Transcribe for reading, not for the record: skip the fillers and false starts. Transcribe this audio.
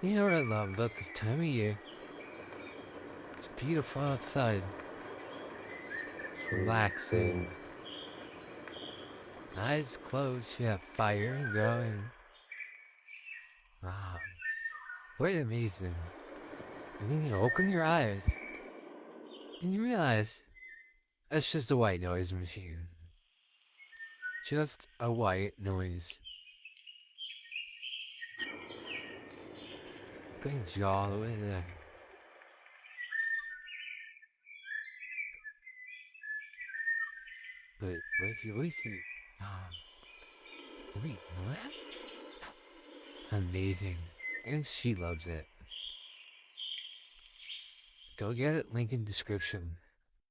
You know what I love about this time of year? It's beautiful outside, relaxing, eyes closed, you have fire going. Wow, quite amazing. And then you open your eyes and you realize that's just a white noise machine. Just a white noise. Brings you all the way there. But if you listen, wait, what? Amazing. And she loves it. Go get it, link in description.